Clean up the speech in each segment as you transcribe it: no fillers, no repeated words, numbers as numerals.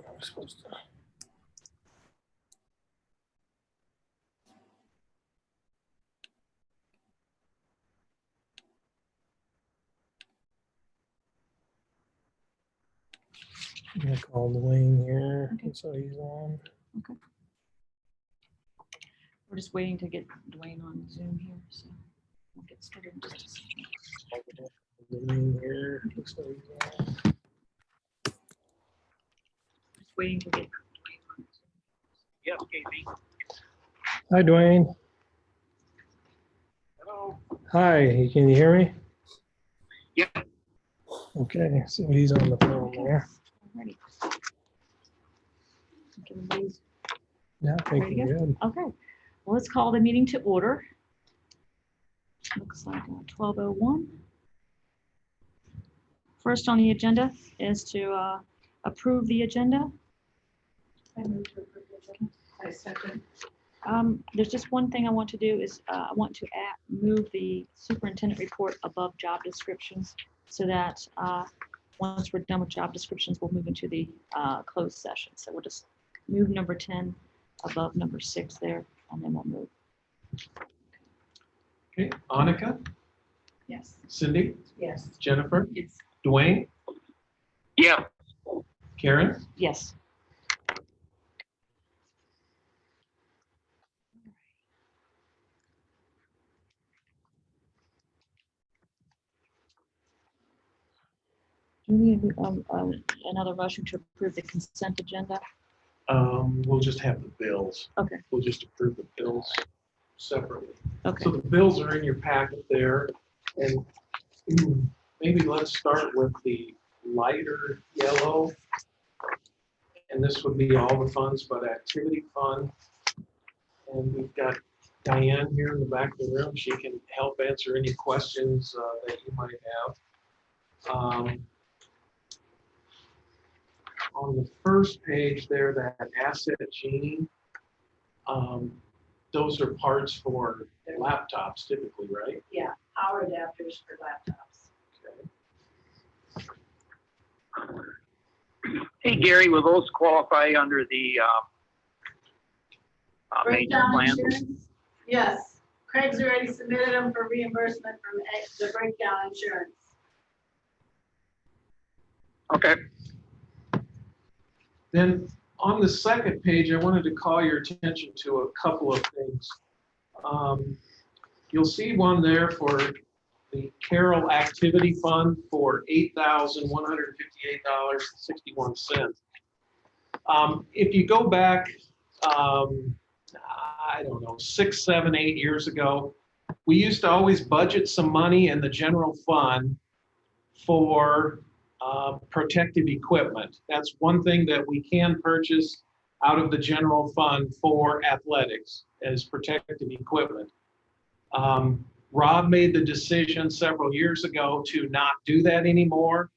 I'm supposed to. I'm gonna call Dwayne here. Okay. So he's on. Okay. We're just waiting to get Dwayne on Zoom here, so we'll get started in just a second. Dwayne here. Looks like he's on. Just waiting to get Dwayne on Zoom. Yes, Casey. Hi, Dwayne. Hello. Hi, can you hear me? Yep. Okay, so he's on the phone there. Alrighty. Think everybody's Yeah, I think ready to we're go? good. Okay. Well, let's call the meeting to order. Looks like 12:01. First on the agenda is to approve the agenda. I move to approve the agenda. I second. There's just one thing I want to do is I want to move the superintendent report above job descriptions so that once we're done with job descriptions, we'll move into the closed session. So we'll just move number 10 above number 6 there, and then we'll move. Okay, Annika, Yes. Cindy, Yes. Jennifer, Yes. Dwayne, Yeah. Karen, Yes. Do we need another motion to approve the consent agenda? we'll just have the bills. Okay. We'll just approve the bills separately. Okay. So the bills are in your packet there, and maybe let's start with the lighter yellow. And this would be all the funds but activity fund. And we've got Diane here in the back of the room. She can help answer any questions that you might have. On the first page there, that asset genie, those are parts for laptops typically, right? Yeah, power adapters for laptops. Okay. Hey, Gary, will those qualify under the maintenance Breakdown plan? insurance? Yes. Craig's already submitted them for reimbursement from the breakdown insurance. Okay. Then on the second page, I wanted to call your attention to a couple of things. You'll see one there for the Carroll Activity Fund for $8,158.61. If you go back, I don't know, 6, 7, 8 years ago, we used to always budget some money in the general fund for protective equipment. That's one thing that we can purchase out of the general fund for athletics as protective equipment. Rob made the decision several years ago to not do that anymore,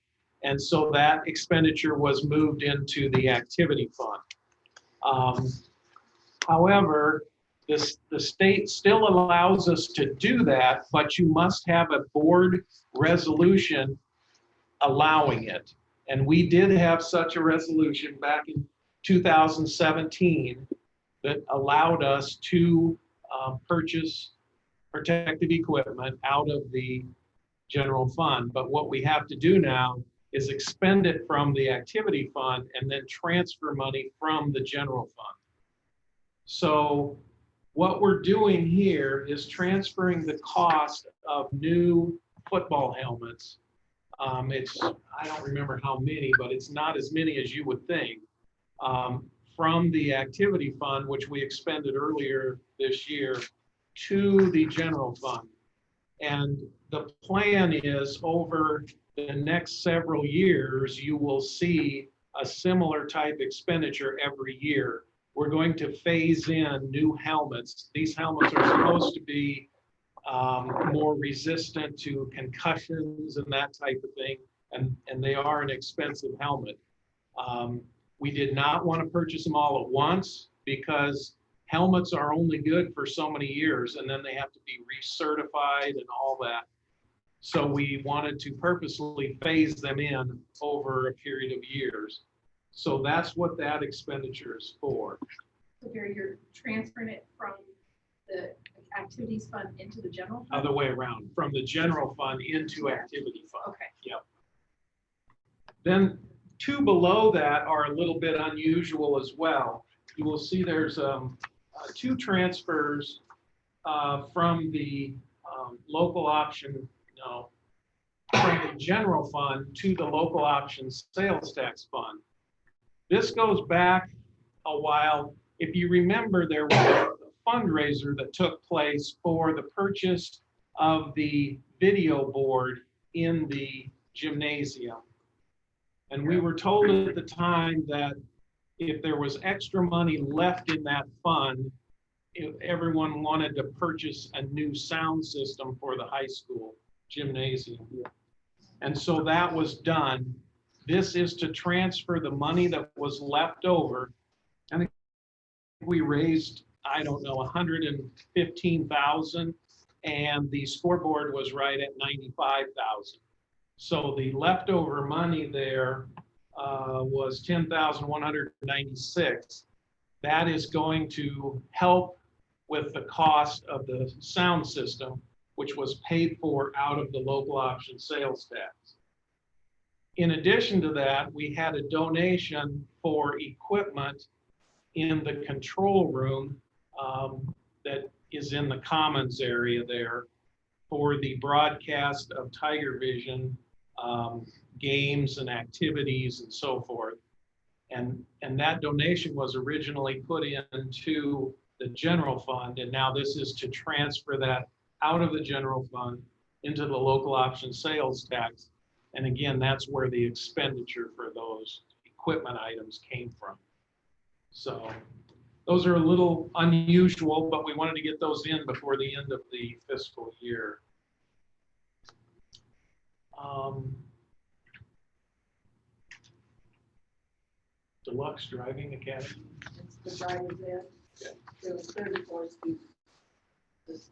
and so that expenditure was moved into the activity fund. However, the state still allows us to do that, but you must have a board resolution allowing it. And we did have such a resolution back in 2017 that allowed us to purchase protective equipment out of the general fund. But what we have to do now is expend it from the activity fund and then transfer money from the general fund. So what we're doing here is transferring the cost of new football helmets. I don't remember how many, but it's not as many as you would think, from the activity fund, which we expended earlier this year, to the general fund. And the plan is over the next several years, you will see a similar type expenditure every year. We're going to phase in new helmets. These helmets are supposed to be more resistant to concussions and that type of thing, and they are an expensive helmet. We did not want to purchase them all at once because helmets are only good for so many years, and then they have to be recertified and all that. So we wanted to purposely phase them in over a period of years. So that's what that expenditure is for. So Gary, you're transferring it from the activities fund into the general fund? Other way around, from the general fund into activity fund. Okay. Yep. Then two below that are a little bit unusual as well. You will see there's two transfers from the local option, no, from the general fund to the local option sales tax fund. This goes back a while. If you remember, there was a fundraiser that took place for the purchase of the video board in the gymnasium. And we were told at the time that if there was extra money left in that fund, if everyone wanted to purchase a new sound system for the high school gymnasium. And so that was done. This is to transfer the money that was left over. I think we raised, I don't know, 115,000, and the scoreboard was right at 95,000. So the leftover money there was 10,196. That is going to help with the cost of the sound system, which was paid for out of the local option sales tax. In addition to that, we had a donation for equipment in the control room that is in the commons area there for the broadcast of Tiger Vision games and activities and so forth. And that donation was originally put into the general fund, and now this is to transfer that out of the general fund into the local option sales tax. And again, that's where the expenditure for those equipment items came from. So those are a little unusual, but we wanted to get those in before the end of the fiscal year. Deluxe Driving Academy. It's the driver's ed. Yeah. There was 34 students.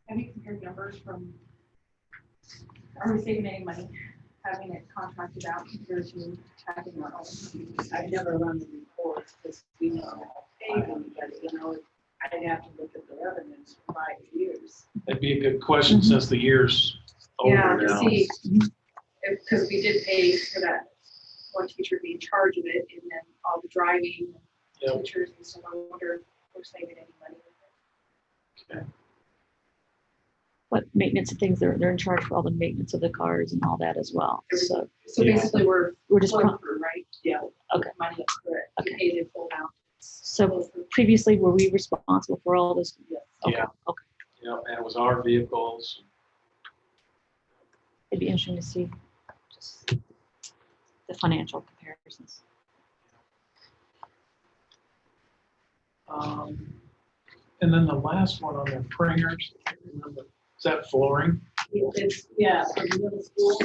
Have you compared numbers from, are we saving any money having it contracted out compared to having our own? I've never run the report because we know paid anybody, you know, I'd have to look at the revenues for 5 years. That'd be a good question since the year's Yeah, over to now. see, because we did pay for that one teacher to be in charge of it, and then all the driving Yep. teachers, and so I wonder if we're saving any money with it. Okay. What maintenance and things, they're in charge for all the maintenance of the cars and all that as well. So So Yeah. basically, we're just, flowing through, right? Yeah. Okay. Money, correct. We Okay. paid in full amount. so previously, were we responsible for all this? Yes. Okay, Yeah. okay. Yeah, and it was our vehicles. It'd be interesting to see just the financial comparisons. And then the last one on the Pringers, I can't remember. Is that flooring? It's, yeah, for the middle school.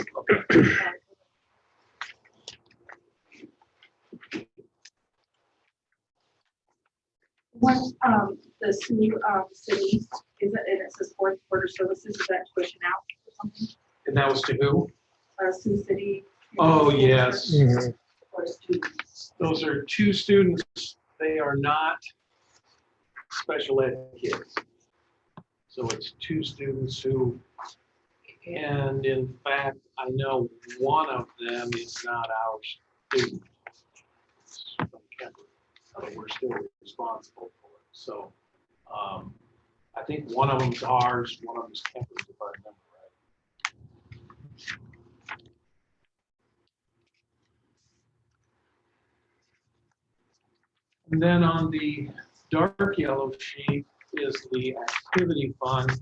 One, the Sioux city, is it, and it says fourth quarter services, is that tuition out or something? And that was to who? Sioux City. Oh, yes. Mhm. For students. Those are two students. They are not special ed kids. So it's two students who, and in fact, I know one of them is not our student. It's from Kemper, but we're still responsible for it. So I think one of them's ours, one of them's Kemper's, if I remember right. And then on the dark yellow sheet is the activity fund.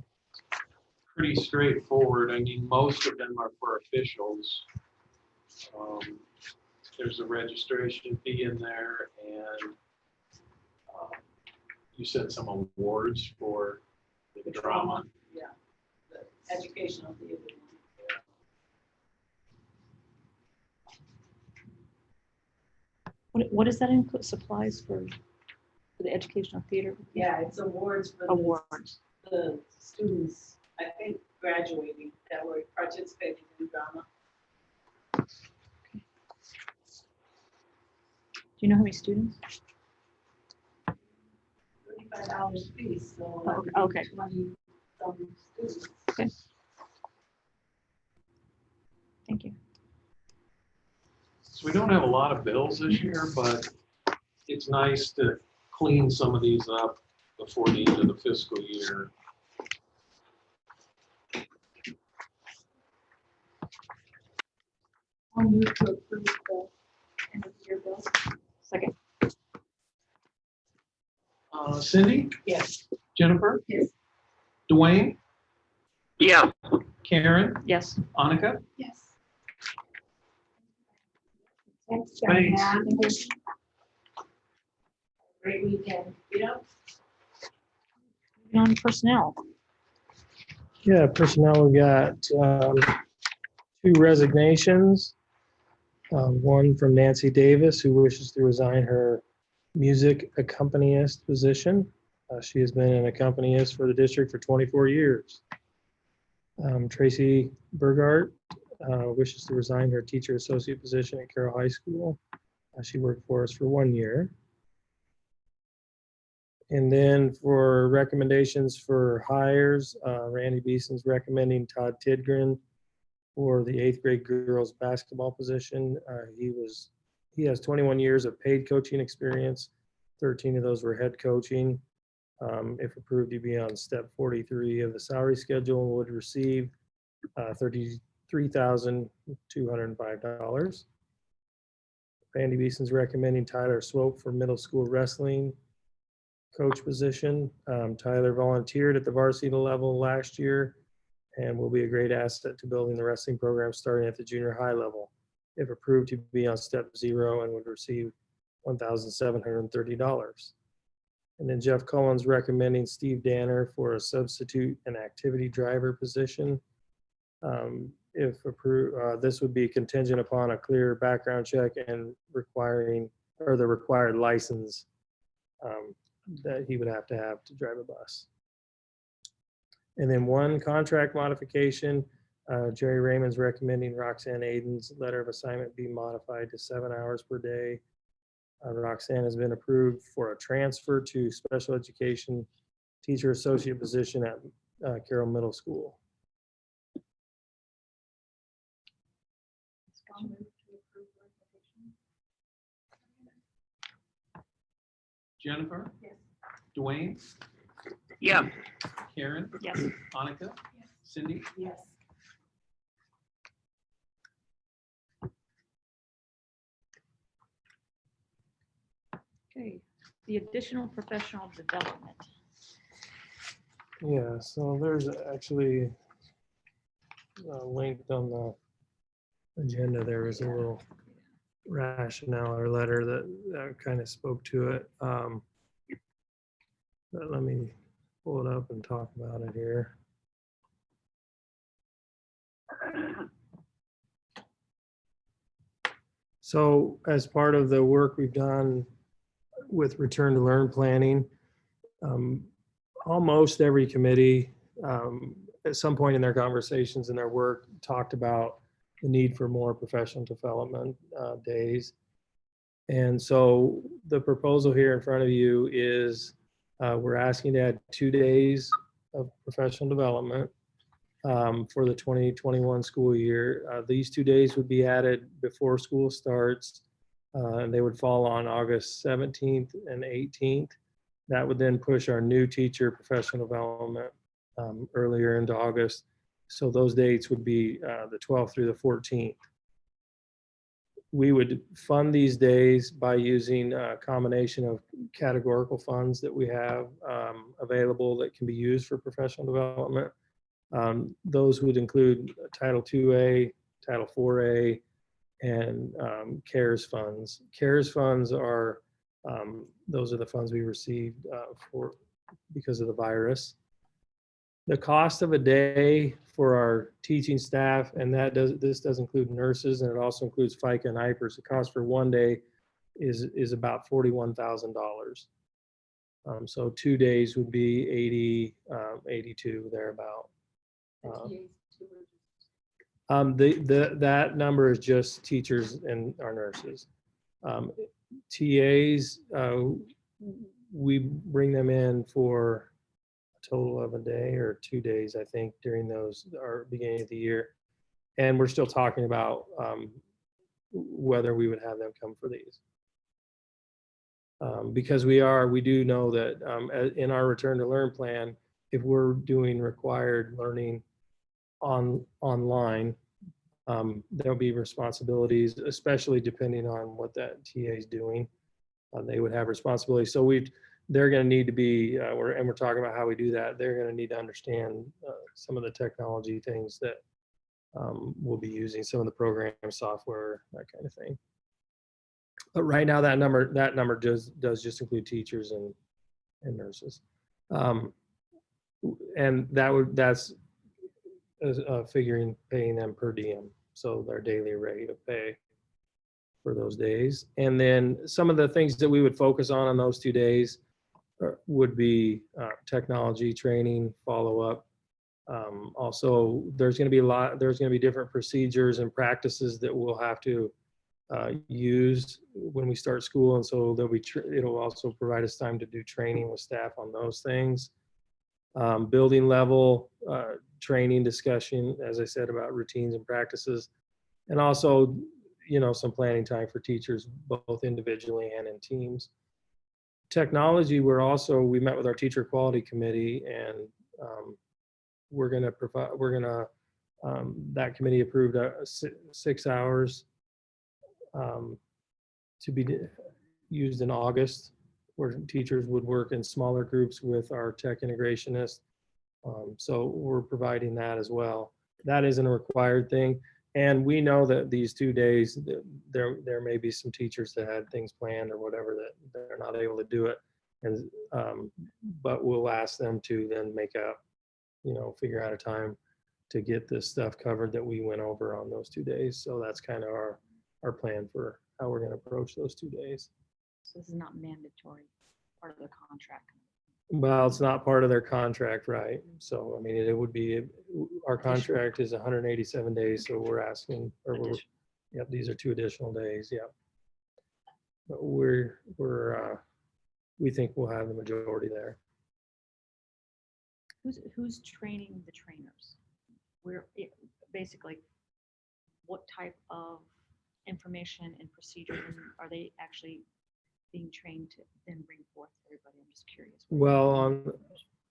Pretty straightforward. I mean, most of them are for officials. There's a registration fee in there, and you said some awards for the drama. Yeah, the educational theater. What does that include? Supplies for the educational theater? Yeah, it's awards for the, Awards. the students, I think, graduating that were participating you know how many students? $35 piece, so. Oh, okay. 20-something students. Okay. Thank you. So we don't have a lot of bills this year, but it's nice to clean some of these up before the end of the fiscal year. I'll move to approve the end of the year bills. Second. Cindy, Yes. Jennifer, Yes. Dwayne, yeah, Karen? Yes. Annika. Yes. Thanks, Thanks. Diane. Great weekend. Yep. Moving on to personnel. Yeah, personnel, we got 2 resignations. One from Nancy Davis, who wishes to resign her music accompanist position. She has been an accompanist for the district for 24 years. Tracy Burgart wishes to resign her teacher associate position at Carroll High School. She worked for us for 1 year. And then for recommendations for hires, Randy Beeson's recommending Todd Tidgren for the 8th grade girls basketball position. He has 21 years of paid coaching experience. 13 of those were head coaching. If approved, he'd be on step 43 of the salary schedule and would receive $33,205. Randy Beeson's recommending Tyler Swope for middle school wrestling coach position. Tyler volunteered at the varsity level last year and will be a great asset to building the wrestling program starting at the junior high level. If approved, he'd be on step 0 and would receive $1,730. And then Jeff Collins recommending Steve Danner for a substitute and activity driver position. If approved, this would be contingent upon a clear background check and the required license that he would have to drive a bus. And then 1 contract modification, Jerry Raymond's recommending Roxanne Aiden's letter of assignment be modified to 7 hours per day. Roxanne has been approved for a transfer to special education teacher associate position at Carroll Middle School. I'll move to approve resignation. Jennifer, Yes. Dwayne, yeah, Karen, Yes. Annika, Yes. Cindy. Yes. Okay. The additional professional development. Yeah, so there's actually linked on the agenda. There was a little rationale or letter that kind of spoke to it. But let me pull it up and talk about it here. So as part of the work we've done with return to learn planning, almost every committee at some point in their conversations and their work talked about the need for more professional development days. And so the proposal here in front of you is we're asking to add 2 days of professional development for the 2021 school year. These 2 days would be added before school starts, and they would fall on August 17th and 18th. That would then push our new teacher professional development earlier into August. So those dates would be the 12th through the 14th. We would fund these days by using a combination of categorical funds that we have available that can be used for professional development. Those would include Title IIA, Title IVA, and CARES funds. CARES funds are, those are the funds we received because of the virus. The cost of a day for our teaching staff, and this does include nurses, and it also includes FICA and IPERS. The cost for 1 day is about $41,000. So 2 days would be 82 thereabout. That number is just teachers and our nurses. TAs, we bring them in for a total of a day or 2 days, I think, during those, our beginning of the year. And we're still talking about whether we would have them come for these. Because we do know that in our return to learn plan, if we're doing required learning online, there'll be responsibilities, especially depending on what that TA is doing. They would have responsibilities. So they're going to need to be, and we're talking about how we do that. They're going to need to understand some of the technology things that we'll be using, some of the program software, that kind of thing. But right now, that number does just include teachers and nurses, and that's figuring paying them per diem, so their daily rate of pay for those days. And then some of the things that we would focus on those 2 days would be technology training, follow up. Also, there's going to be different procedures and practices that we'll have to use when we start school, and so it'll also provide us time to do training with staff on those things. Building level training discussion, as I said, about routines and practices, and also, some planning time for teachers, both individually and in teams. Technology, we met with our teacher quality committee, and that committee approved 6 hours to be used in August, where teachers would work in smaller groups with our tech integrationist. So we're providing that as well. That isn't a required thing. And we know that these 2 days, there may be some teachers that had things planned or whatever that they're not able to do it. And but we'll ask them to then make up, figure out a time to get this stuff covered that we went over on those 2 days. So that's kind of our plan for how we're going to approach those 2 days. So this is not mandatory, part of the contract. Well, it's not part of their contract, right? So, I mean, it would be, our contract is 187 days, so we're asking, yep, these are 2 additional days, yep. But we think we'll have the majority there. Who's training the trainers? Basically, what type of information and procedures are they actually being trained to then bring forth to everybody? I'm just curious. Well,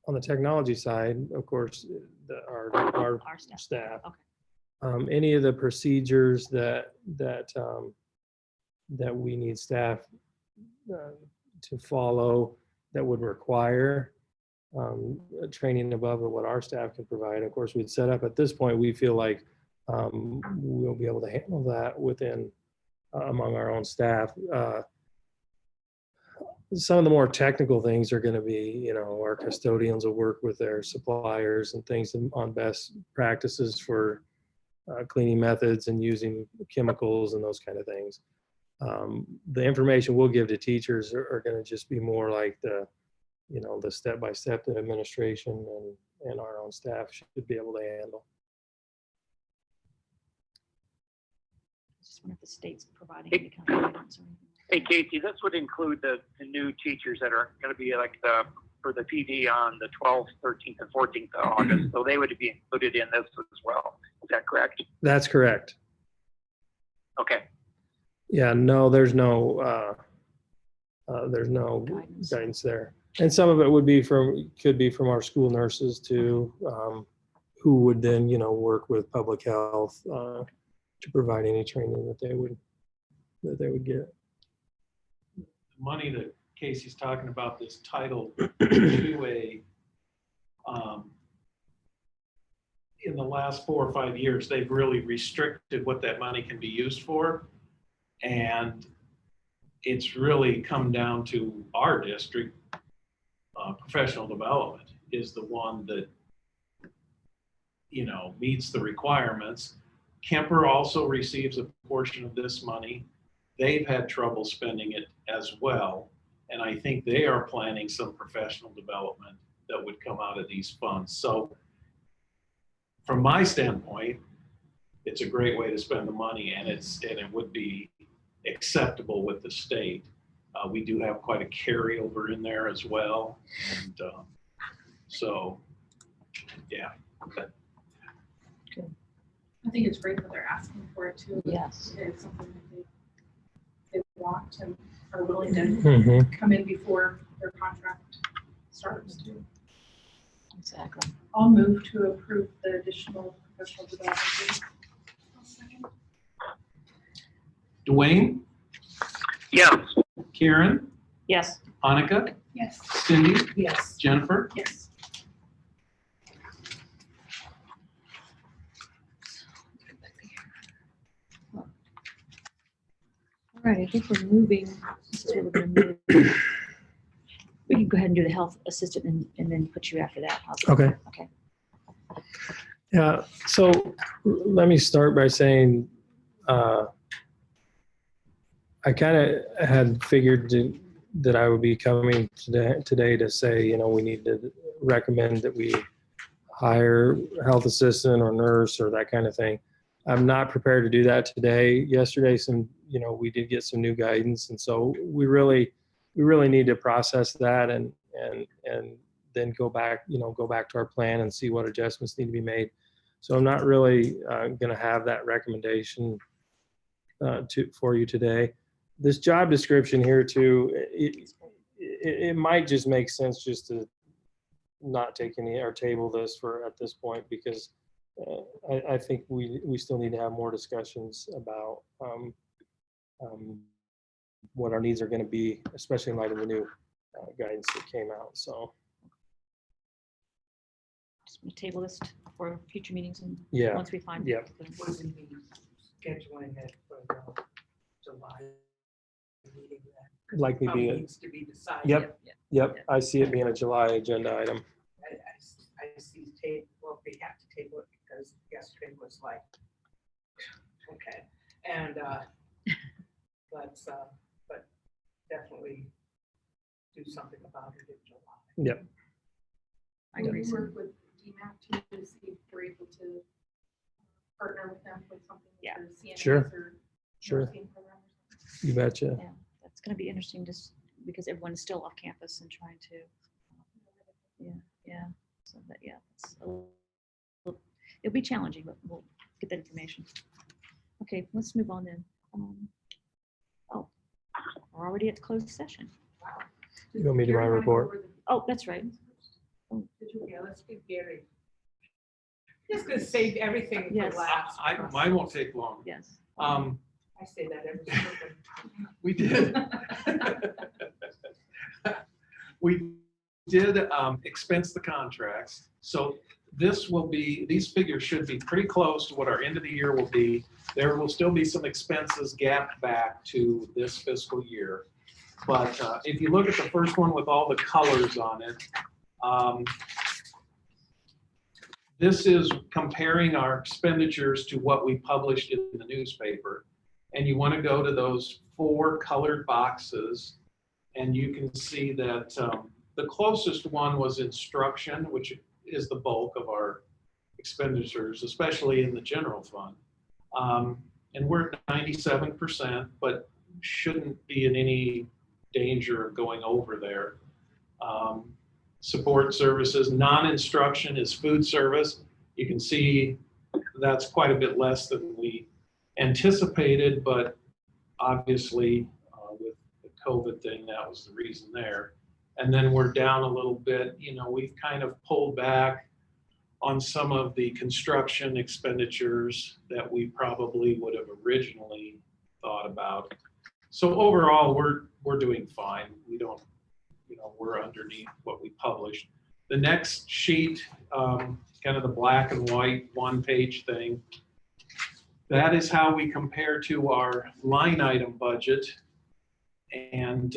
on the technology side, of course, our staff. Okay. Any of the procedures that we need staff to follow that would require training above what our staff can provide. Of course, we'd set up at this point, we feel like we'll be able to handle that within among our own staff. Some of the more technical things are going to be, our custodians will work with their suppliers and things on best practices for cleaning methods and using chemicals and those kind of things. The information we'll give to teachers are going to just be more like the step-by-step that administration and our own staff should be able to handle. I just wonder if the state's providing any kind of guidance or anything. Hey, Casey, this would include the new teachers that are going to be for the PD on the 12th, 13th, and 14th of August. So they would be included in this as well. Is that correct? That's correct. Okay. Yeah, no, there's no guidance there. And some of it could be from our school nurses too, who would then, work with public health to provide any training that they would get. The money that Casey's talking about, this Title II, in the last 4 or 5 years, they've really restricted what that money can be used for. And it's really come down to our district. Professional development is the one that, meets the requirements. Kemper also receives a portion of this money. They've had trouble spending it as well. And I think they are planning some professional development that would come out of these funds. So from my standpoint, it's a great way to spend the money, and it would be acceptable with the state. We do have quite a carryover in there as well. And so, yeah. But I think it's great that they're asking for it too. Yes. It's something that they want and are willing to Mhm. come in before their contract starts too. Exactly. I'll move to approve the additional professional development. Dwayne, Yes. Karen, Yes. Hanukkah, Yes. Cindy, Yes. Jennifer. Yes. All right, I think we're moving. This is where we're going to move. We can go ahead and do the health assistant and then put you after that. How's that? Okay. Okay. Yeah, so let me start by saying I kind of had figured that I would be coming today to say, you know, we need to recommend that we hire a health assistant or nurse or that kind of thing. I'm not prepared to do that today. Yesterday, we did get some new guidance, and so we really need to process that and then go back to our plan and see what adjustments need to be made. So I'm not really going to have that recommendation for you today. This job description here too, it might just make sense just to not take any or table this at this point, because I think we still need to have more discussions about what our needs are going to be, especially in light of the new guidance that came out. So Just going to table this for future meetings and yeah, once we find. yeah. What does it mean, scheduling it for the July meeting then? 'Cause it Likely probably be a- needs to be decided. Yep. Yep, I see it being a July agenda item. I see tape, well, we have to table it because yesterday was like, okay, and, but definitely do something about it in July. Yep. I Will agree. you So work with DMAP too to see if we're able to partner with them with something? with Yeah. their CNAs Sure. or Sure. nursing program or something? You betcha. yeah, that's going to be interesting just because everyone's still off campus and trying to. Yeah. So that, yeah, it'll be challenging, but we'll get that information. Okay, let's move on then. We're already at the closed session. You want me to do my Gary, wanna go report? over the- Oh, that's right. Yeah, let's give Gary. Just gonna save everything for Yes. last. Mine won't take long. Yes. I say that every single We did. We did expense the contracts. So these figures should be pretty close to what our end of the year will be. There will still be some expenses gapped back to this fiscal year. But if you look at the first one with all the colors on it, this is comparing our expenditures to what we published in the newspaper. And you want to go to those 4 colored boxes, and you can see that the closest one was instruction, which is the bulk of our expenditures, especially in the general fund. And we're at 97%, but shouldn't be in any danger of going over there. Support services, non-instruction is food service. You can see that's quite a bit less than we anticipated, but obviously with the COVID thing, that was the reason there. And then we're down a little bit. We've kind of pulled back on some of the construction expenditures that we probably would have originally thought about. So overall, we're doing fine. We don't, we're underneath what we published. The next sheet, kind of the black and white one-page thing, that is how we compare to our line item budget. And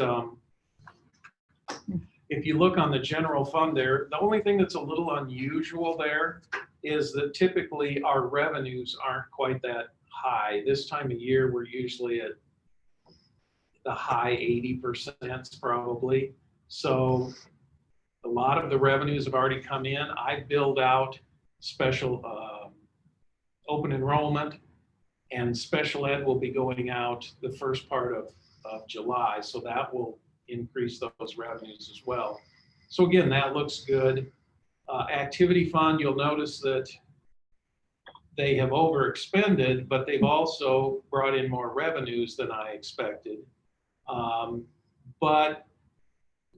if you look on the general fund there, the only thing that's a little unusual there is that typically our revenues aren't quite that high. This time of year, we're usually at the high 80% probably. So a lot of the revenues have already come in. I billed out special open enrollment, and special ed will be going out the first part of July. So that will increase those revenues as well. So again, that looks good. Activity fund, you'll notice that they have overexpended, but they've also brought in more revenues than I expected. But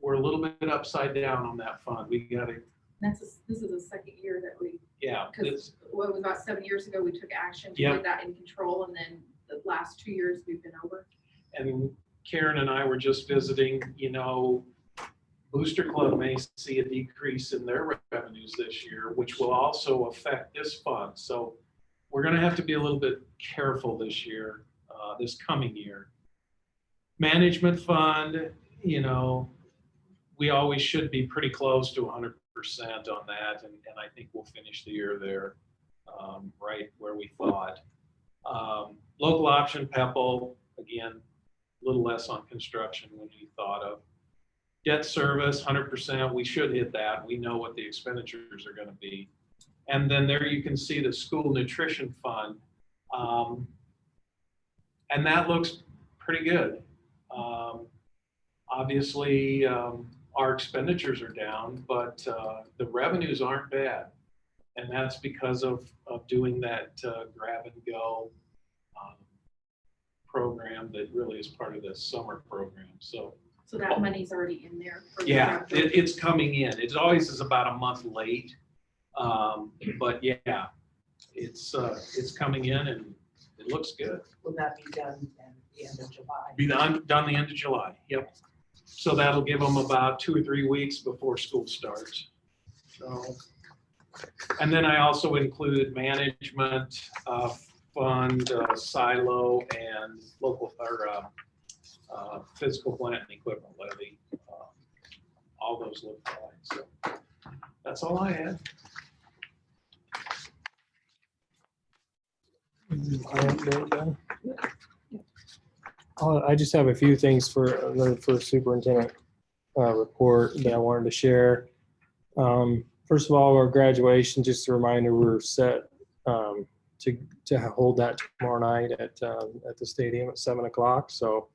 we're a little bit upside down on that fund. We got to, This is the second year that we, yeah. because what was about 7 years ago, we took action to Yep. get that in control, and then the last 2 years we've been over. And Karen and I were just visiting, Booster Club may see a decrease in their revenues this year, which will also affect this fund. So we're going to have to be a little bit careful this year, this coming year. Management fund, we always should be pretty close to 100% on that, and I think we'll finish the year there, right where we thought. Local option PEPL, again, a little less on construction than we thought of. Debt service, 100%, we should hit that. We know what the expenditures are going to be. And then there you can see the school nutrition fund. And that looks pretty good. Obviously, our expenditures are down, but the revenues aren't bad. And that's because of doing that grab and go program that really is part of this summer program. So that money's already in there. For the yeah, chapter. it's coming in. It always is about a month late. But yeah, it's coming in and it looks good. Will that be done at the end of July? Be done the end of July. Yep. So that'll give them about 2 or 3 weeks before school starts. So, and then I also included management fund, silo, and local or physical plant and equipment levy. All those look fine. So that's all I had. I just have a few things for the superintendent report that I wanted to share. First of all, our graduation, just a reminder, we're set to hold that tomorrow night at the stadium at 7 o'clock. So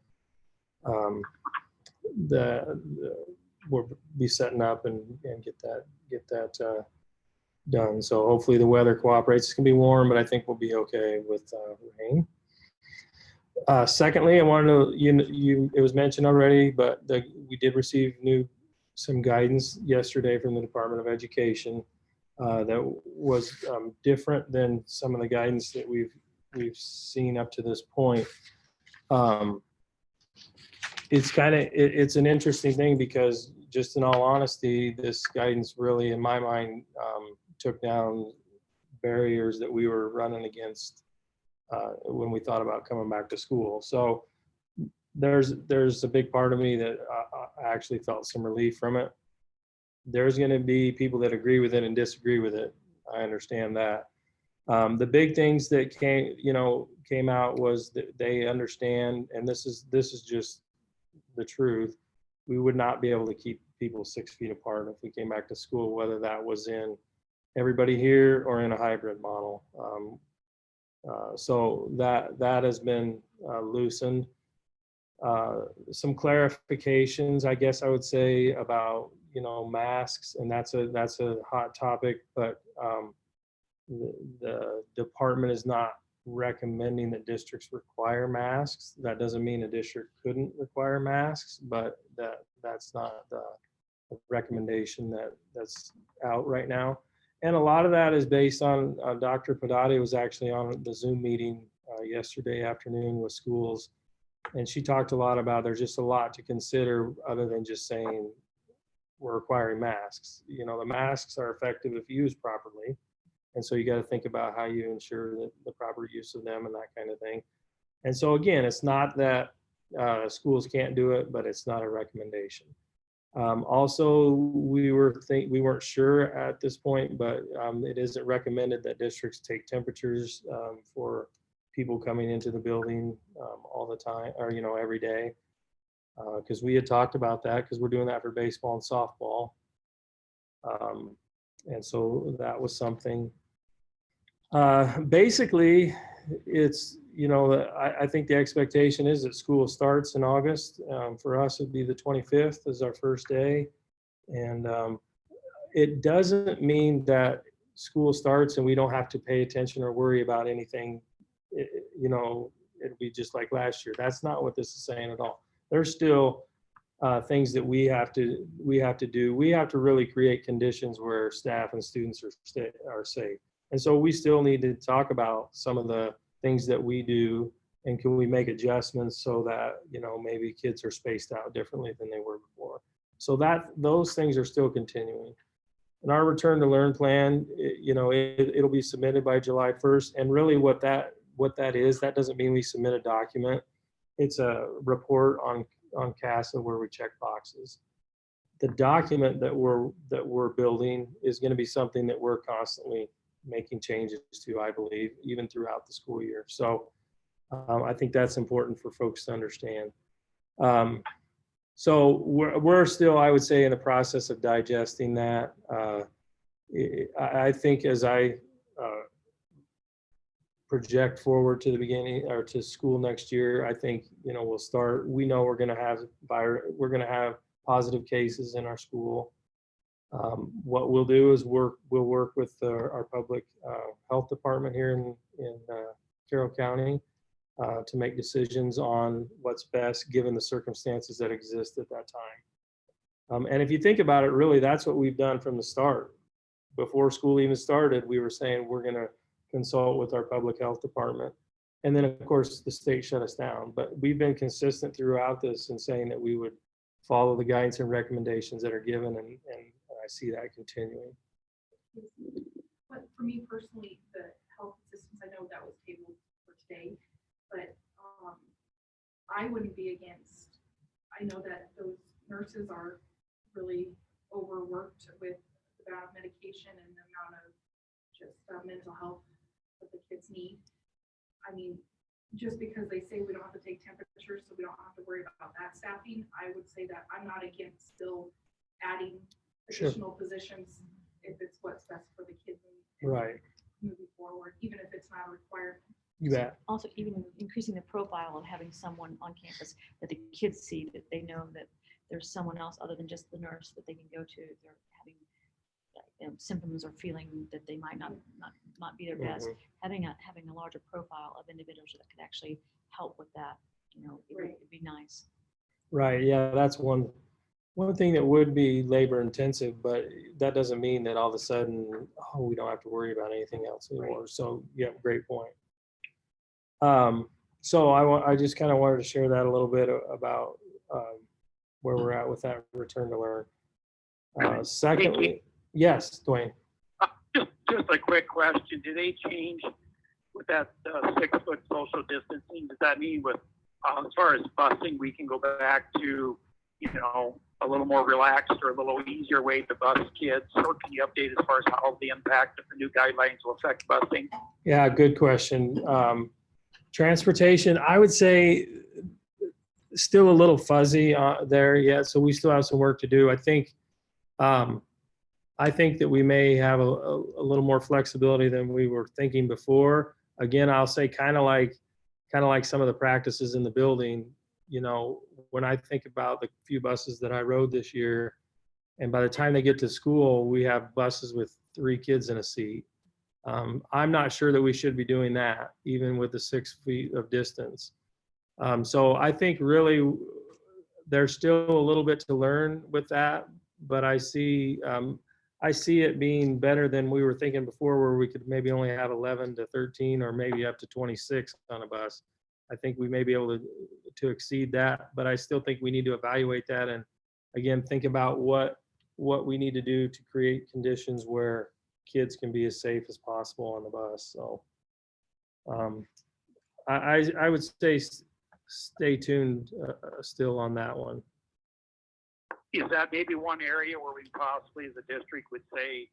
we'll be setting up and get that done. So hopefully the weather cooperates. It's gonna be warm, but I think we'll be okay with rain. Secondly, I wanted to, it was mentioned already, but we did receive some guidance yesterday from the Department of Education that was different than some of the guidance that we've seen up to this point. It's an interesting thing because, just in all honesty, this guidance really, in my mind, took down barriers that we were running against when we thought about coming back to school. So there's a big part of me that I actually felt some relief from it. There's going to be people that agree with it and disagree with it. I understand that. The big things that came out was that they understand, and this is just the truth. We would not be able to keep people 6 feet apart if we came back to school, whether that was in everybody here or in a hybrid model. So that has been loosened. Some clarifications, I guess I would say, about masks, and that's a hot topic, but the department is not recommending that districts require masks. That doesn't mean a district couldn't require masks, but that's not the recommendation that's out right now. And a lot of that is based on Dr. Padati was actually on the Zoom meeting yesterday afternoon with schools, and she talked a lot about there's just a lot to consider other than just saying we're requiring masks. The masks are effective if used properly, and so you got to think about how you ensure that the proper use of them and that kind of thing. And so again, it's not that schools can't do it, but it's not a recommendation. Also, we weren't sure at this point, but it isn't recommended that districts take temperatures for people coming into the building all the time, or every day, because we had talked about that, because we're doing that for baseball and softball, and so that was something. Basically, it's you know, I think the expectation is that school starts in August. For us, it'd be the 25th is our first day. And it doesn't mean that school starts and we don't have to pay attention or worry about anything. You know, it'll be just like last year. That's not what this is saying at all. There's still things that we have to do. We have to really create conditions where staff and students are safe. And so we still need to talk about some of the things that we do, and can we make adjustments so that, you know, maybe kids are spaced out differently than they were before. So that those things are still continuing. And our return to learn plan, you know, it'll be submitted by July 1st. And really what that is, that doesn't mean we submit a document. It's a report on CASA where we check boxes. The document that we're building is going to be something that we're constantly making changes to, I believe, even throughout the school year. So I think that's important for folks to understand. So we're still, I would say, in the process of digesting that. I think as I project forward to the beginning or to school next year, I think, you know, we know we're going to have positive cases in our school. What we'll do is we'll work with our public health department here in Carroll County to make decisions on what's best given the circumstances that exist at that time. And if you think about it, really, that's what we've done from the start. Before school even started, we were saying we're going to consult with our public health department. And then, of course, the state shut us down. But we've been consistent throughout this in saying that we would follow the guidance and recommendations that are given, and I see that continuing. But for me personally, the health assistance, I know that was tabled for today, but I wouldn't be against, I know that those nurses are really overworked with the amount of medication and the amount of just mental health that the kids need. I mean, just because they say we don't have to take temperatures, so we don't have to worry about that staffing, I would say that I'm not against still adding additional positions if it's what's best for the kids and Right. moving forward, even if it's not a requirement. You bet. Also, even increasing the profile of having someone on campus that the kids see, that they know that there's someone else other than just the nurse that they can go to if they're having symptoms or feeling that they might not be their best. Having a larger profile of individuals that could actually help with that, you know, it'd be nice. Right. Yeah, that's one thing that would be labor intensive, but that doesn't mean that all of a sudden, we don't have to worry about anything else anymore. Right. So yeah, great point. So I just kind of wanted to share that a little bit about where we're at with that return to learn. Secondly, yes, Dwayne. Just a quick question. Do they change with that 6-foot social distancing? Does that mean with, as far as busing, we can go back to, you know, a little more relaxed or a little easier way to bus kids? Or can you update as far as how the impact of the new guidelines will affect busing? Yeah, good question. Transportation, I would say still a little fuzzy there yet. So we still have some work to do. I think that we may have a little more flexibility than we were thinking before. Again, I'll say kind of like some of the practices in the building. You know, when I think about the few buses that I rode this year, and by the time they get to school, we have buses with 3 kids in a seat. I'm not sure that we should be doing that, even with the 6 feet of distance. So I think really there's still a little bit to learn with that, but I see it being better than we were thinking before, where we could maybe only have 11 to 13 or maybe up to 26 on a bus. I think we may be able to exceed that, but I still think we need to evaluate that and again think about what we need to do to create conditions where kids can be as safe as possible on the bus. So I would say stay tuned still on that one. Is that maybe one area where we possibly as a district would say,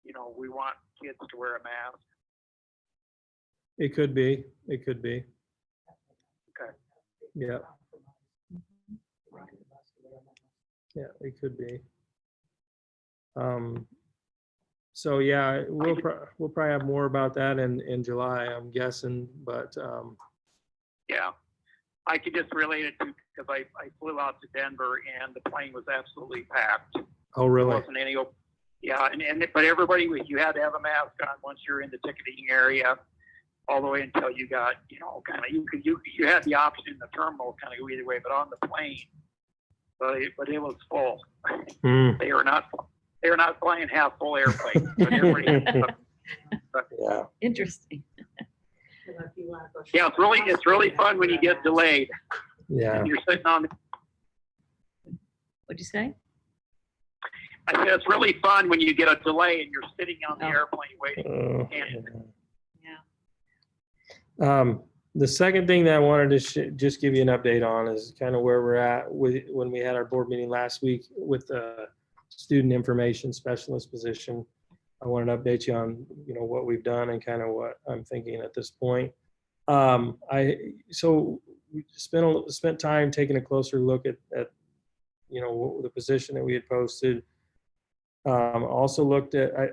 you know, we want kids to wear a mask? It could be. Okay. Yeah. Yeah, it could be. So yeah, we'll probably have more about that in July, I'm guessing, but Yeah, I could just relate it to, because I flew out to Denver and the plane was absolutely packed. oh There really? wasn't any, yeah, but everybody, you had to have a mask on once you're in the ticketing area, all the way until you got, kind of, you had the option in the terminal, kind of go either way, but on the plane, but it was full. Hmm. They were not flying half full airplanes, but everybody. Yeah. Interesting. And if you wanna go Yeah, it's really fun when you get delayed Yeah. and you're sitting on. What'd you say? I said it's really fun when you get a delay and you're sitting on the Oh. airplane waiting. Oh, And Yeah. The second thing that I wanted to just give you an update on is kind of where we're at when we had our board meeting last week with the student information specialist position. I wanted to update you on, what we've done and kind of what I'm thinking at this point. So we spent time taking a closer look at the position that we had posted. Also looked at, I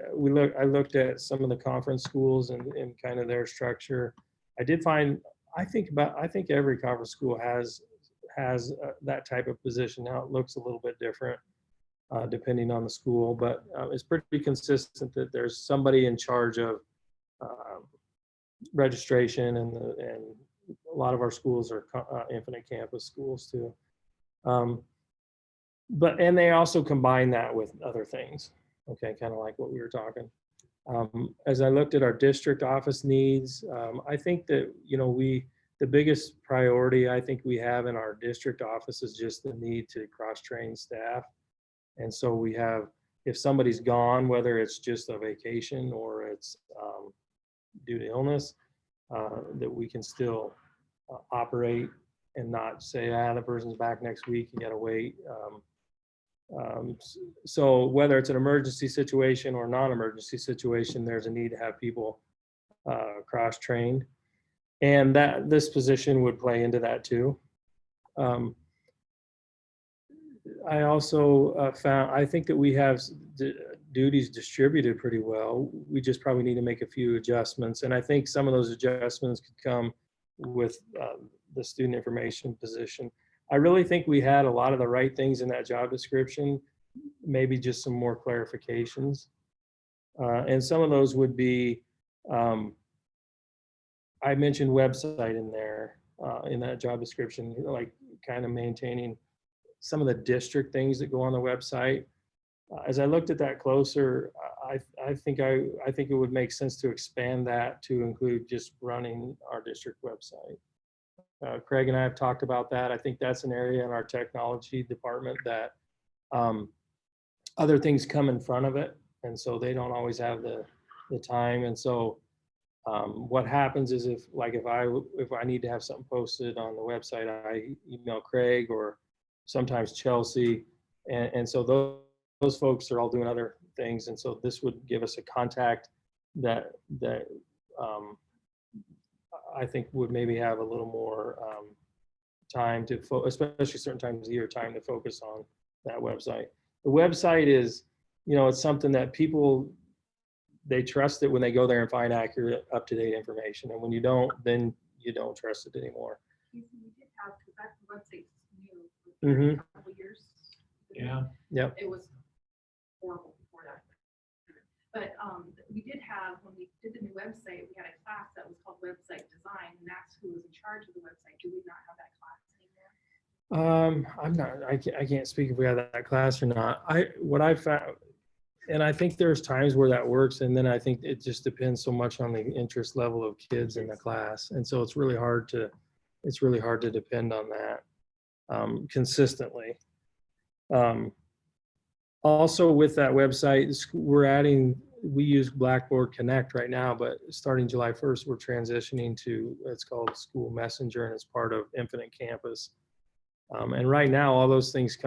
looked at some of the conference schools and kind of their structure. I did find, I think every conference school has that type of position. Now it looks a little bit different depending on the school, but it's pretty consistent that there's somebody in charge of registration, and a lot of our schools are infinite campus schools too. And they also combine that with other things. Okay, kind of like what we were talking. As I looked at our district office needs, I think that, the biggest priority I think we have in our district office is just the need to cross-train staff. And so we have, if somebody's gone, whether it's just a vacation or it's due to illness, that we can still operate and not say, the person's back next week, you gotta wait. So whether it's an emergency situation or non-emergency situation, there's a need to have people cross-trained. And that this position would play into that too. I also I think that we have duties distributed pretty well. We just probably need to make a few adjustments. And I think some of those adjustments could come with the student information position. I really think we had a lot of the right things in that job description, maybe just some more clarifications. And some of those would be, I mentioned website in there, in that job description, like kind of maintaining some of the district things that go on the website. As I looked at that closer, I think it would make sense to expand that to include just running our district website. Craig and I have talked about that. I think that's an area in our technology department that other things come in front of it, and so they don't always have the time. And so what happens is if I need to have something posted on the website, I email Craig or sometimes Chelsea, and so those folks are all doing other things. And so this would give us a contact that I think would maybe have a little more time to, especially certain times of year, time to focus on that website. The website is, it's something that people, they trust it when they go there and find accurate, up-to-date information. And when you don't, then you don't trust it anymore. We did have, because that website's new, Mhm. a couple years. Yeah. Yep. It was horrible before that. But we did have, when we did the new website, we had a class that was called Website Design, and that's who was in charge of the website. Do we not have that class anymore? I can't speak if we have that class or not. What I found, and I think there's times where that works, and then I think it just depends so much on the interest level of kids in the class. And so it's really hard to depend on that consistently. Also with that website, we use Blackboard Connect right now, but starting July 1st, we're transitioning to, it's called School Messenger, and it's part of Infinite Campus. And right now, all those things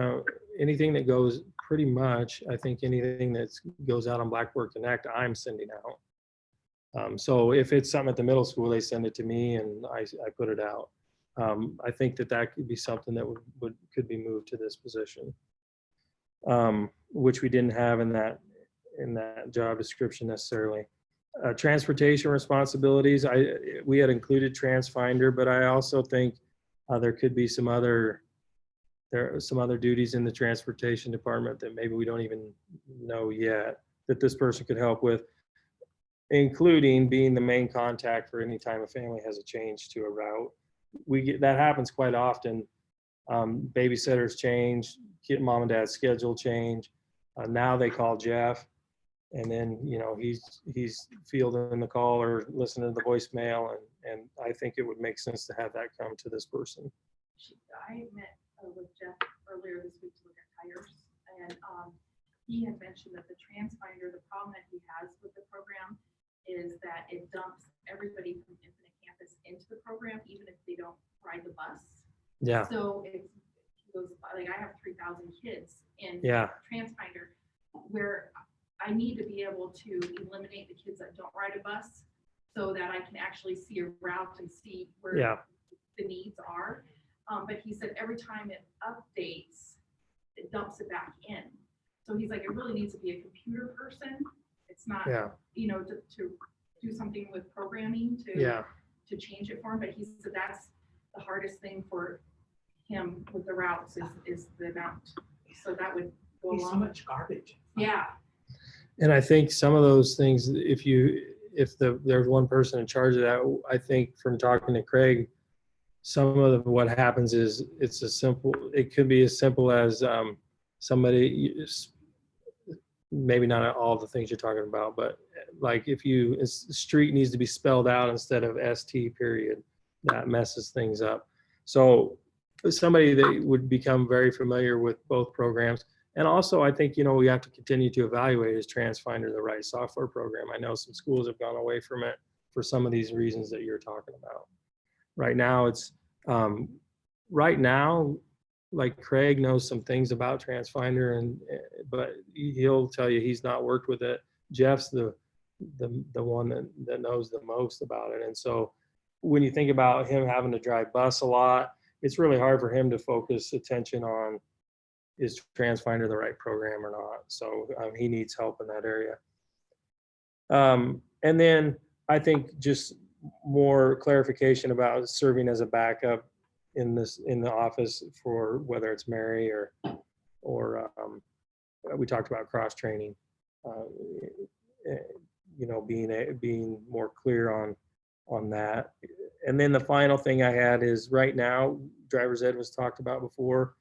anything that goes, pretty much, I think anything that goes out on Blackboard Connect, I'm sending out. So if it's something at the middle school, they send it to me and I put it out. I think that could be something that could be moved to this position, which we didn't have in in that job description necessarily. Transportation responsibilities, we had included TransFinder, but I also think there could be some other duties in the transportation department that maybe we don't even know yet that this person could help with, including being the main contact for any time a family has a change to a route. That happens quite often. Babysitters change, mom and dad's schedule change. Now they call Jeff, and then he's fielding the call or listening to the voicemail, and I think it would make sense to have that come to this person. I met with Jeff earlier this week to look at tires, and he had mentioned that the TransFinder, the problem that he has with the program is that it dumps everybody from Infinite Campus into the program, even if they don't ride the bus. Yeah. So it goes, like, I have 3,000 kids in Yeah. TransFinder, where I need to be able to eliminate the kids that don't ride a bus so that I can actually see a route and see where the needs are. But he said every time it updates, it dumps it back in. So he's like, it really needs to be a computer person. It's not, to do something with programming to change it for him. But he said that's the hardest thing for him with the routes is the amount. So that would go There's so along. much garbage. Yeah. And I think some of those things, if there's one person in charge of that, I think from talking to Craig, some of what happens is it could be as simple as somebody, maybe not all the things you're talking about, but like street needs to be spelled out instead of ST period, that messes things up. So somebody that would become very familiar with both programs. And also, I think, we have to continue to evaluate, is TransFinder the right software program? I know some schools have gone away from it for some of these reasons that you're talking about. Right now, like Craig knows some things about TransFinder, but he'll tell you he's not worked with it. Jeff's the one that knows the most about it. And so when you think about him having to drive bus a lot, it's really hard for him to focus attention on, is TransFinder the right program or not? So he needs help in that area. And then I think just more clarification about serving as a backup in the office for whether it's Mary or we talked about cross training, being more clear on that. And then the final thing I had is, right now, driver's ed was talked about before.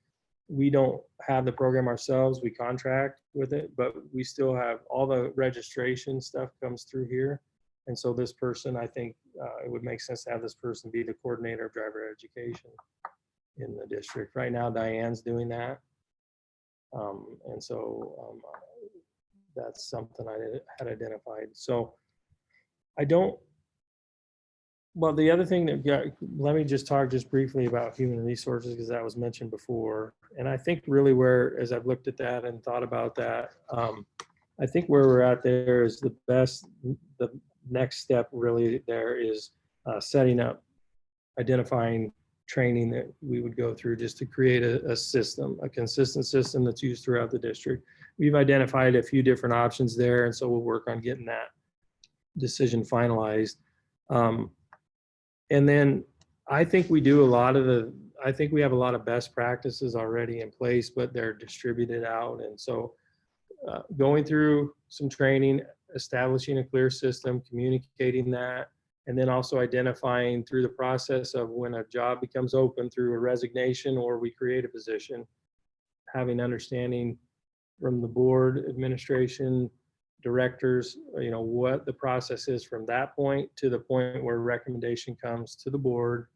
We don't have the program ourselves, we contract with it, but we still have all the registration stuff comes through here. And so this person, I think it would make sense to have this person be the coordinator of driver education in the district. Right now, Diane's doing that. And so that's something I had identified. So the other thing let me just talk just briefly about human resources, because that was mentioned before. And I think really as I've looked at that and thought about that, I think where we're at there is the next step really there is setting up, identifying training that we would go through just to create a system, a consistent system that's used throughout the district. We've identified a few different options there, and so we'll work on getting that decision finalized. And then I think we have a lot of best practices already in place, but they're distributed out. And so going through some training, establishing a clear system, communicating that, and then also identifying through the process of when a job becomes open through a resignation or we create a position, having understanding from the board, administration, directors, what the process is from that point to the point where recommendation comes to the board,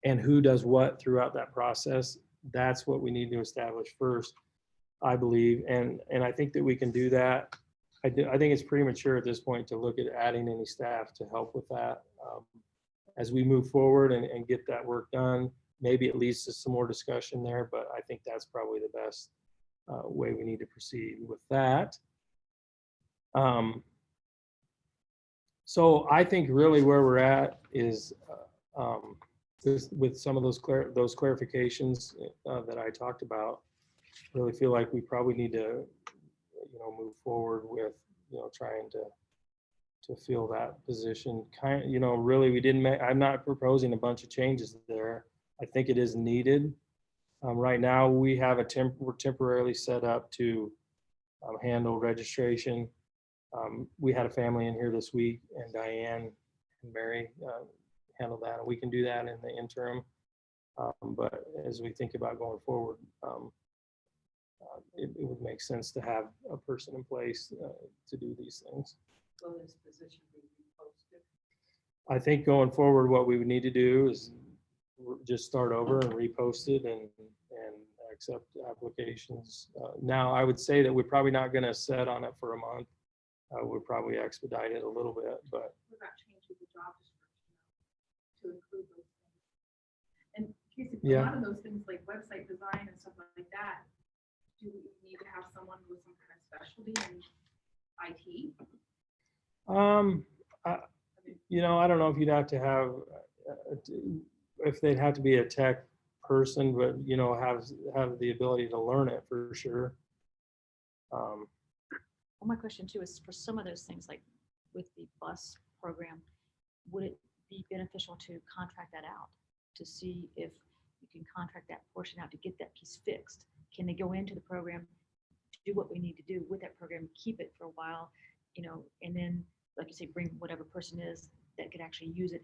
and who does what throughout that process. That's what we need to establish first, I believe. And I think that we can do that. I think it's premature at this point to look at adding any staff to help with that. As we move forward and get that work done, maybe it leads to some more discussion there, but I think that's probably the best way we need to proceed with that. So I think really where we're at is with some of those clarifications that I talked about. Really feel like we probably need to move forward with, trying to fill that position. Really, I'm not proposing a bunch of changes there. I think it is needed. Right now, we're temporarily set up to handle registration. We had a family in here this week, and Diane and Mary handle that, and we can do that in the interim. But as we think about going forward, it would make sense to have a person in place to do these things. Will this position be reposted? I think going forward, what we would need to do is just start over and repost it and accept applications. Now, I would say that we're probably not going to set on it for a month. We'll probably expedite it a little bit, but We're not changing the job description to include those things. And Casey, a Yeah. lot of those things like website design and stuff like that, do we need to have someone with some kind of specialty in IT? I don't know if you'd have to have, if they'd have to be a tech person, but have the ability to learn it for sure. Well, my question too is for some of those things, like with the bus program, would it be beneficial to contract that out to see if you can contract that portion out to get that piece fixed? Can they go into the program, do what we need to do with that program, keep it for a while, and then, like you say, bring whatever person is that could actually use it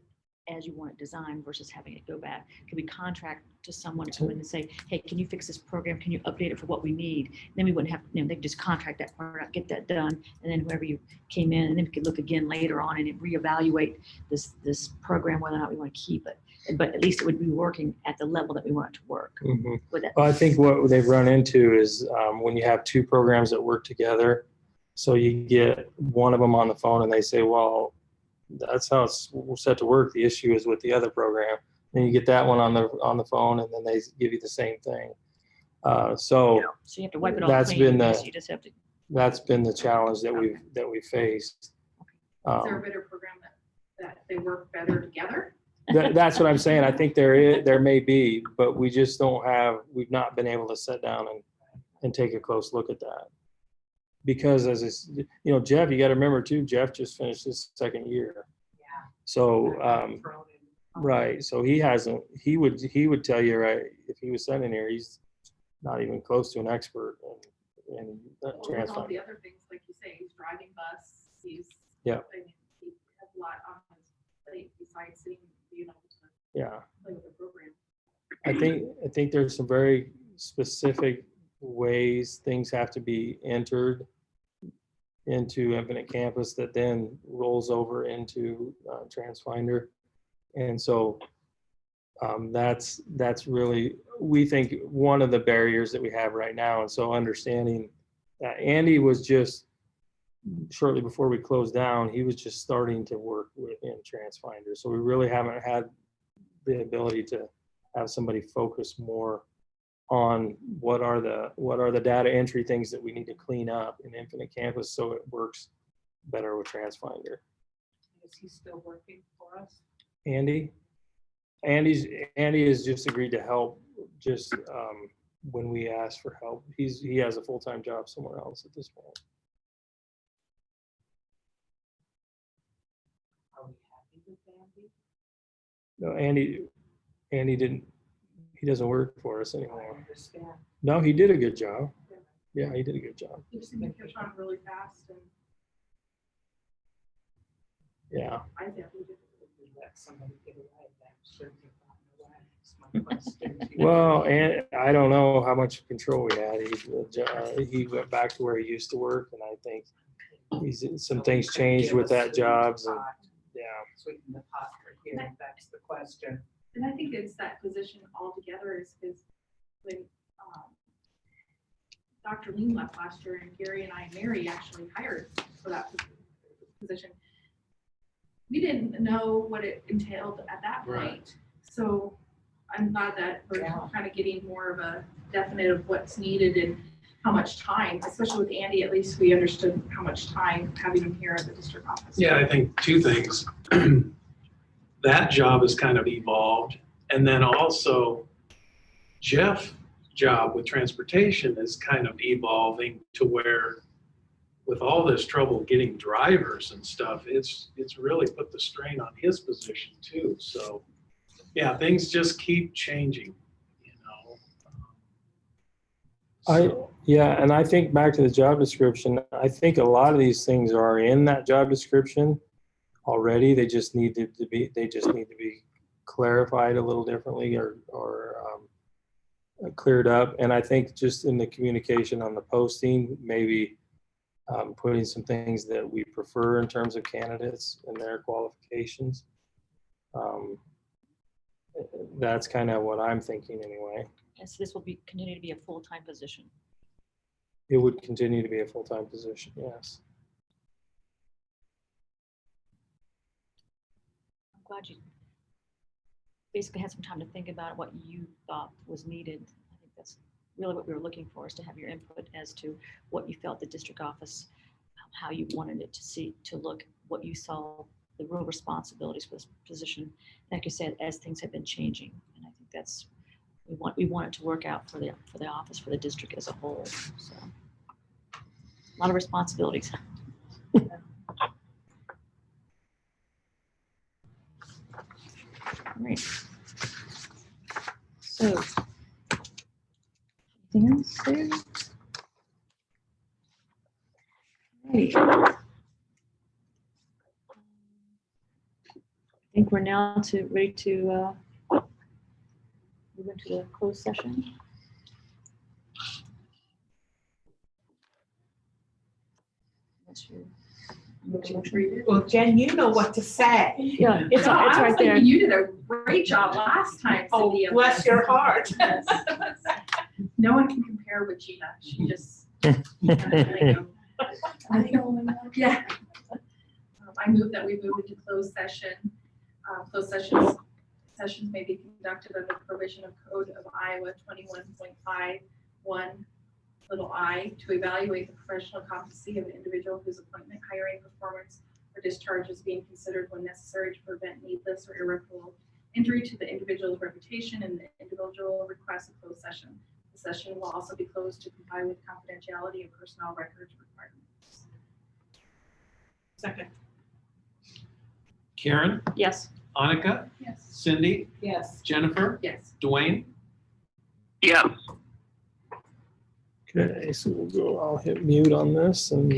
as you want it designed versus having it go back? Could we contract to someone to come in and say, hey, can you fix this program? Can you update it for what we need? And then we wouldn't have, they could just contract that part out, get that done. And then whoever you came in, and then we could look again later on and reevaluate this program, whether or not we want to keep it. But at least it would be working at the level that we want it to work. Mhm. With that. Well, I think what they've run into is when you have two programs that work together, so you get one of them on the phone and they say, well, that's how it's set to work. The issue is with the other program. Then you get that one on the phone, and then they give you the same thing. So So you have to wipe it all That's clean. been I guess the- you just have to. that's been the challenge that we faced. Is there a Um, better program that they work better together? that's what I'm saying. I think there may be, but we just we've not been able to sit down and take a close look at that. Because Jeff, you got to remember too, Jeff just finished his second year. Yeah. So, Thrown in. right. So he would tell you, right, if he was sitting here, he's not even close to an expert in Well, with all transfer. the other things, like you say, he's driving bus, he Yeah. has a lot on his plate besides sitting, to Yeah. play with the program. I think there's some very specific ways things have to be entered into Infinite Campus that then rolls over into TransFinder. And so that's really, we think, one of the barriers that we have right now. And so understanding that Andy was just, shortly before we closed down, he was just starting to work within TransFinder. So we really haven't had the ability to have somebody focus more on what are the data entry things that we need to clean up in Infinite Campus so it works better with TransFinder. Is he still working for us? Andy has just agreed to help just when we ask for help. He has a full-time job somewhere else at this point. Are we happy with Andy? No, Andy he doesn't work for us I anymore. understand. No, he did a good job. Yeah, he did a good job. He seemed to catch on really fast, and Yeah. I think we did. We let somebody get away, that shouldn't have gotten away. That's my question to you. Well, and I don't know how much control we had. He went back to where he used to work, and I think some things changed with that jobs, and yeah. Sweeten the pot for here, that's the question. And I think it's that position altogether is because when Dr. Lean left last year and Gary and I and Mary actually hired for that position, we didn't know what it entailed at that Right. point. So I'm glad that we're Yeah. kind of getting more of a definite of what's needed and how much time, especially with Andy, at least we understood how much time having him here at the district office. Yeah, I think two things. That job has kind of evolved. And then also Jeff's job with transportation is kind of evolving to where with all this trouble getting drivers and stuff, it's really put the strain on his position too. So, yeah, things just keep changing, you know. Yeah, and I think back to the job description, I think a lot of these things are in that job description already. They just need to be clarified a little differently or cleared up. And I think just in the communication on the posting, maybe putting some things that we prefer in terms of candidates and their qualifications. That's kind of what I'm thinking anyway. And so this will continue to be a full-time position. It would continue to be a full-time position, yes. I'm glad you basically had some time to think about what you thought was needed. I think that's really what we were looking for, is to have your input as to what you felt the district office, how you wanted it to look, what you saw, the real responsibilities for this position. Like you said, as things have been changing, and I think that's we want it to work out for the office, for the district as a whole. So a lot of responsibilities. Great. So, anything else there? Right. I think we're now ready to move into the closed session. Unless you make a motion. Well, Jen, you know what to say. Yeah, it's No, I was right there. thinking you did a great job last time, Oh, Cynthia. bless your heart. No one can compare with Gina. She just. Yeah. I move that we move into closed session. Closed sessions may be conducted under provision of Code of Iowa 21.51 I to evaluate the professional competency of an individual whose appointment, hiring, performance, or discharge is being considered when necessary to prevent needless or irreparable injury to the individual's reputation, and the individual requests a closed session. The session will also be closed to comply with confidentiality and personnel records requirements. Second. Karen, Yes. Annika, Yes. Cindy, Yes. Jennifer, Yes. Dwayne. Yes. Okay, so I'll hit mute on this and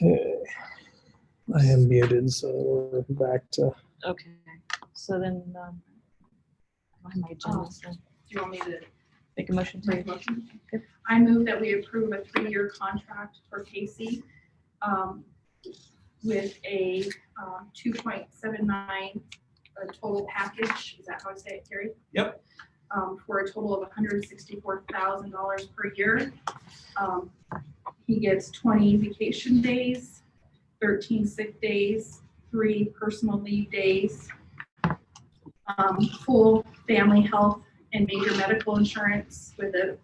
Okay. I am muted, so we're back to, Okay, so then, I don't have my agenda, so Do you want me to make a motion make a to. motion? I move that we approve a 3-year contract for Casey with a 2.79 total package. Is that how I say it, Carrie? Yep. For a total of $164,000 per year. He gets 20 vacation days, 13 sick days, 3 personal leave days, full family health and major medical insurance with a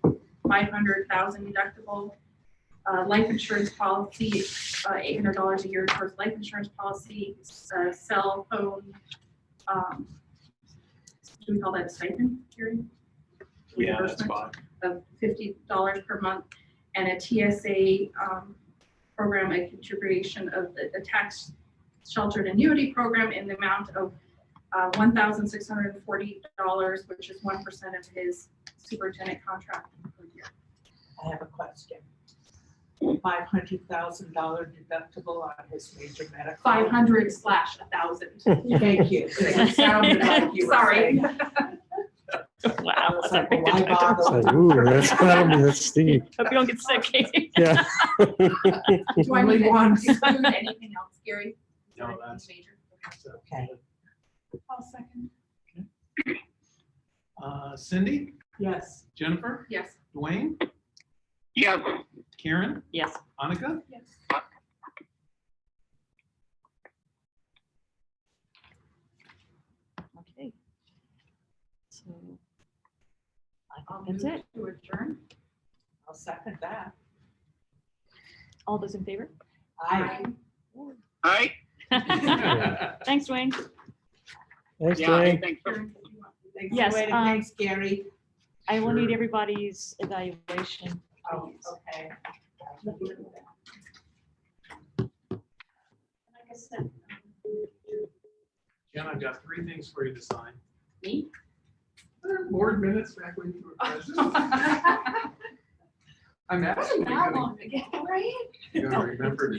$500,000 deductible, life insurance policy, $800 a year towards life insurance policy, cell phone, do we call that a stipend, Gary? Yeah, that's fine. Of $50 per month, and a TSA program, a contribution of the tax sheltered annuity program in the amount of $1,640, which is 1% of his superintendent contract per year. I have a question. $500,000 deductible on his major medical. 500/1,000. Thank you. It sounded like you were Sorry. saying. Wow, I was that's a like, big why deductible. bother? it's like, ooh, that's steep. Hope you don't get sick, Katie. Yeah. Do I Only need to once. include anything else, Gary? No, Anything that's- major? Okay. I'll second. Cindy, Yes. Jennifer, Yes. Dwayne, Yes. Karen, Yes. Annika. Yes. Okay. So, I I'll think that's move it. to adjourn. I'll second that. All those in favor? I. All right. Thanks, Dwayne. Thanks, Yeah, Dwayne. thanks. Thanks, Yes, Wade, and thanks, Gary. I will need Sure. everybody's evaluation. Oh, please. okay. Like I said, Jen, I've got 3 things for you to sign. me? Board minutes back when you were president. I'm asking. That long ago, right? You gotta remember to